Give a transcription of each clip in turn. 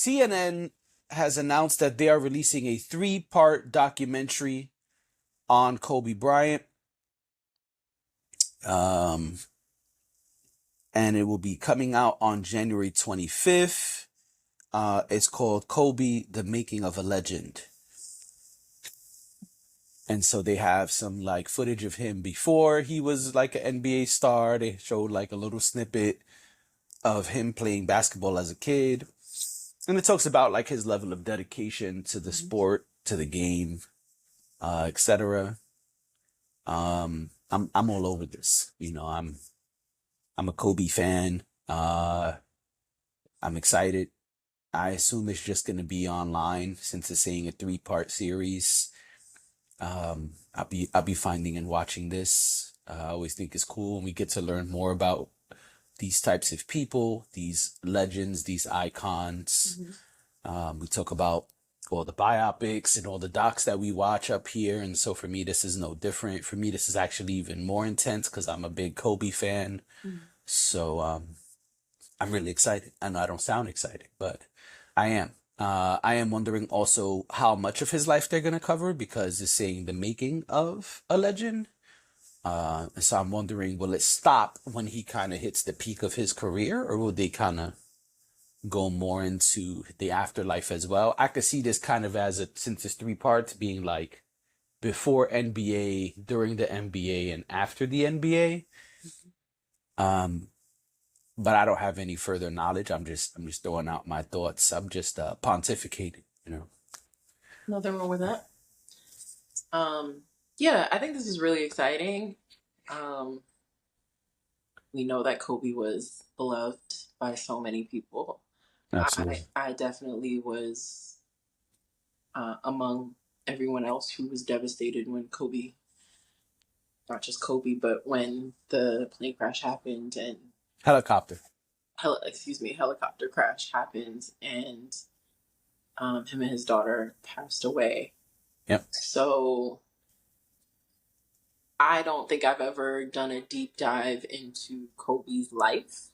CNN has announced that they are releasing a three-part documentary on Kobe Bryant. Um, and it will be coming out on January 25th. It's called Kobe, The Making of a Legend. And so they have some like footage of him before he was like an NBA star. They showed like a little snippet of him playing basketball as a kid. And it talks about like his level of dedication to the sport, to the game, etc. I'm all over this. I'm a Kobe fan. I'm excited. I assume it's just gonna be online since it's saying a three-part series. I'll be finding and watching this. I always think it's cool when we get to learn more about these types of people, these legends, these icons. We talk about all the biopics and all the docs that we watch up here, and so for me, this is no different. For me, this is actually even more intense because I'm a big Kobe fan. So I'm really excited. I know I don't sound excited, but I am. I am wondering also how much of his life they're going to cover because it's saying the making of a legend. So I'm wondering, will it stop when he kind of hits the peak of his career, or will they kind of go more into the afterlife as well? I could see this kind of as since it's three parts, being like before NBA, during the NBA, and after the NBA. Um, but I don't have any further knowledge. I'm just throwing out my thoughts. I'm just pontificating. Nothing wrong with that. Yeah, I think this is really exciting. Um, we know that Kobe was beloved by so many people. I Absolutely. I definitely was among everyone else who was devastated when Kobe, not just Kobe, but when the plane crash happened and Helicopter. helicopter crash happened and him and his daughter passed away. Yep. So I don't think I've ever done a deep dive into Kobe's life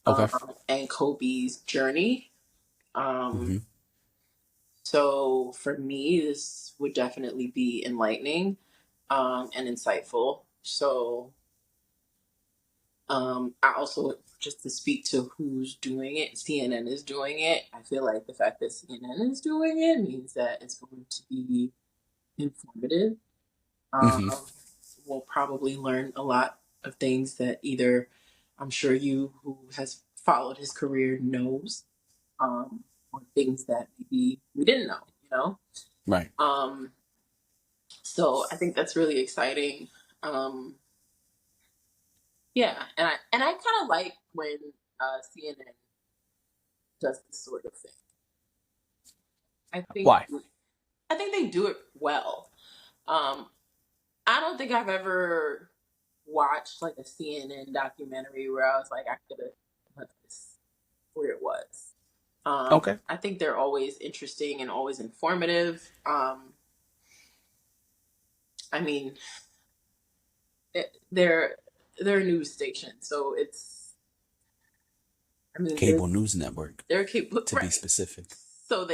Okay. and Kobe's journey. Um, hmm so for me, this would definitely be enlightening and insightful. So I also, just to speak to who's doing it, CNN is doing it. I feel like the fact that CNN is doing it means that it's going to be informative. Um, hmm we'll probably learn a lot of things that either I'm sure you, who has followed his career, knows, or things that maybe we didn't know, you know? Right. Um, so I think that's really exciting. Um, yeah, and I kind of like when CNN does this sort of thing. I think Why? I think they do it well. Um, I don't think I've ever watched like a CNN documentary where I was like, I could have put this where it was. Okay. I think they're always interesting and always informative. I mean, they're a news station, so it's. I mean, Cable news network, they're capable, to be right? specific. So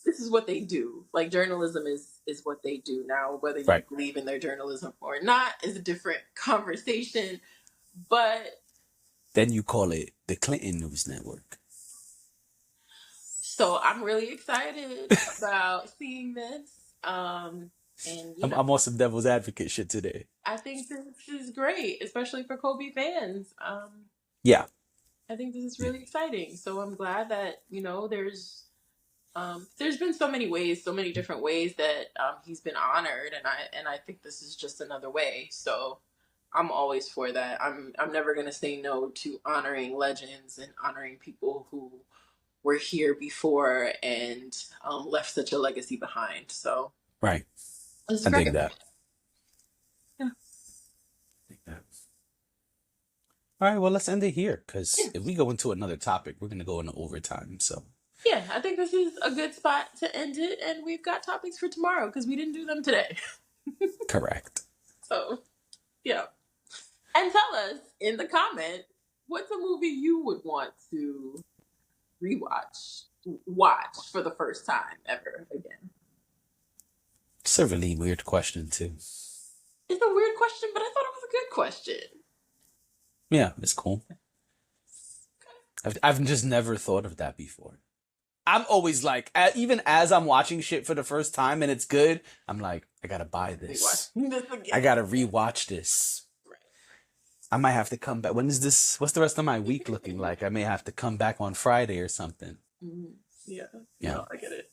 this is what they do. Like journalism is what they do. Now, whether you Right. believe in their journalism or not is a different conversation. But Then you call it the Clinton News Network. so I'm really excited about seeing this. And I'm on some devil's advocate shit today. I think this is great, especially for Kobe fans. Yeah. I think this is Yeah. really exciting. So I'm glad that there's been so many ways, so many different ways that he's been honored, and I think this is just another way. So I'm always for that. I'm never gonna say no to honoring legends and honoring people who were here before and left such a legacy behind. So Right. this is I great. dig that. Yeah. Dig that. All right. Well, let's end it here because Yeah. if we go into another topic, we're gonna go into overtime. So Yeah, I think this is a good spot to end it, and we've got topics for tomorrow because we didn't do them today. correct. So, yeah. And tell us in the comment what's a movie you would want to watch for the first time ever again? It's a really weird question too. It's a weird question, but I thought it was a good question. Yeah, it's cool. I've just never thought of that before. I'm always like, even as I'm watching shit for the first time and it's good, I'm like, I gotta buy this. This again. I gotta rewatch this. Right. I might have to come back. When is this? What's the rest of my week looking like? I may have to come back on Friday or something. Mm-hmm. Yeah. Yeah. No, I get it.